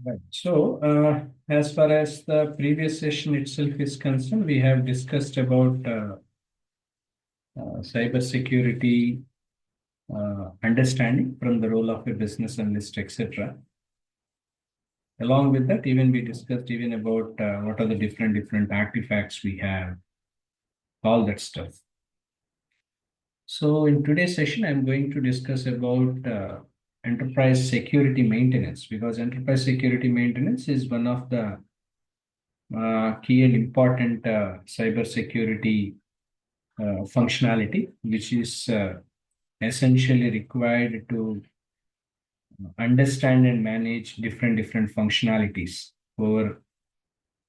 Right. So, as far as the previous session itself is concerned, we have discussed about cyber security understanding from the role of a business analyst, etc. Along with that, even we discussed even about what are the different artifacts we have, all that stuff. So, in today's session, I'm going to discuss about enterprise security maintenance because enterprise security maintenance is one of the key and important cyber security functionality, which is essentially required to understand and manage different functionalities over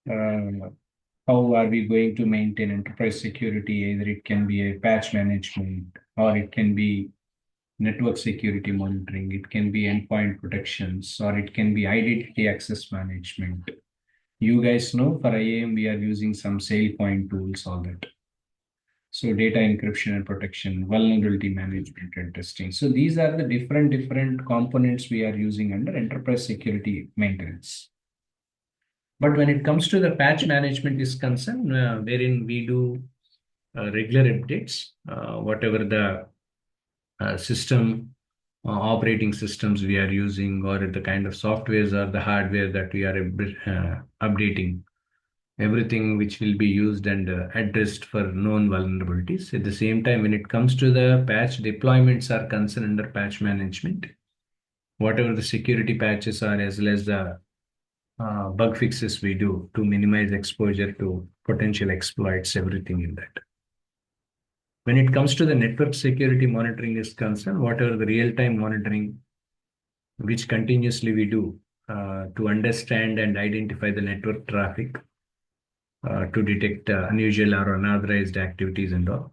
how are we going to maintain enterprise security. Either it can be a patch management, or it can be network security monitoring, it can be endpoint protections, or it can be identity access management. You guys know for IAM we are using some SailPoint tools, all that. So data encryption and protection, vulnerability management and testing. So these are the different components we are using under enterprise security maintenance. But when it comes to the patch management is concerned, wherein we do regular updates, whatever the system operating systems we are using, or the kind of softwares or the hardware that we are updating, everything which will be used and addressed for known vulnerabilities. At the same time, when it comes to the patch deployments are concerned under patch management, whatever the security patches are, as well as the bug fixes we do to minimize exposure to potential exploits, everything in that. When it comes to the network security monitoring is concerned, whatever the real-time monitoring which continuously we do to understand and identify the network traffic, to detect unusual or unauthorized activities and all.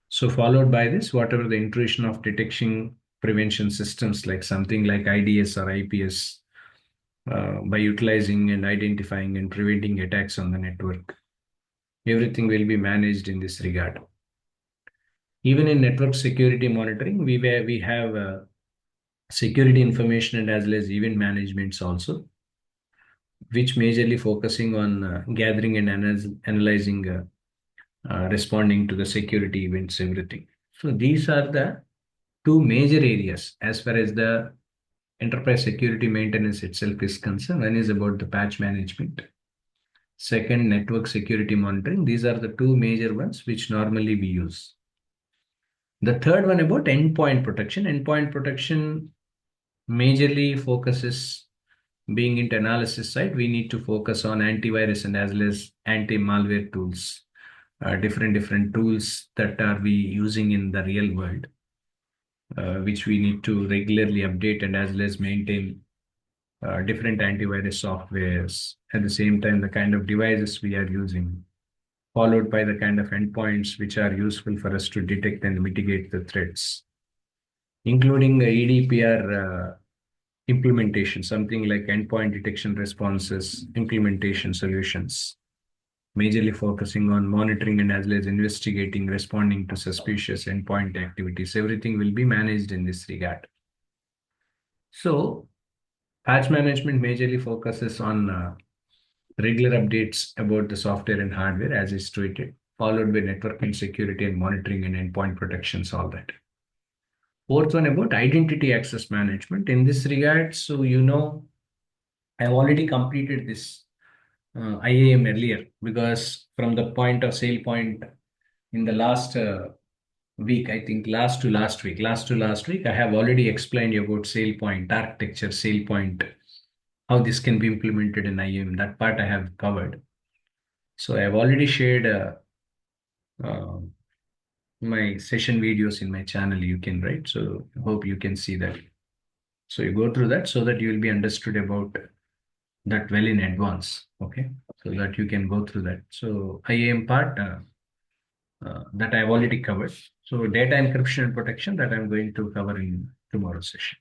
So followed by this, whatever the intrusion of detection prevention systems like something like IDS or IPS, by utilizing and identifying and preventing attacks on the network, everything will be managed in this regard. Even in network security monitoring, we have security information and as well as event managements also, which majorly focusing on gathering and analyzing, responding to the security events, everything. So these are the two major areas as far as the enterprise security maintenance itself is concerned. One is about the patch management. Second, network security monitoring. These are the two major ones which normally we use. The third one about endpoint protection. Endpoint protection majorly focuses, being into analysis side, we need to focus on antivirus and as well as anti-malware tools, different tools that are we using in the real world, which we need to regularly update and as well as maintain different antivirus softwares. At the same time, the kind of devices we are using, followed by the kind of endpoints which are useful for us to detect and mitigate the threats, including EDPR implementation, something like endpoint detection responses implementation solutions, majorly focusing on monitoring and as well as investigating, responding to suspicious endpoint activities. Everything will be managed in this regard. So, patch management majorly focuses on regular updates about the software and hardware, as is stated, followed by networking security and monitoring and endpoint protections, all that. Fourth one about identity access management. In this regard, so I've already completed this IAM earlier, because from the point of sale point in the last week, I think last to last week, I have already explained you about sale point architecture, sale point, how this can be implemented in IAM. That part I have covered. So I have already shared uh, my session videos in my channel. You can, right? So I hope you can see that. So you go through that so that you will be understood about that well in advance. Okay, so that you can go through that. So IAM part that I've already covered. So data encryption and protection that I'm going to cover in tomorrow's session.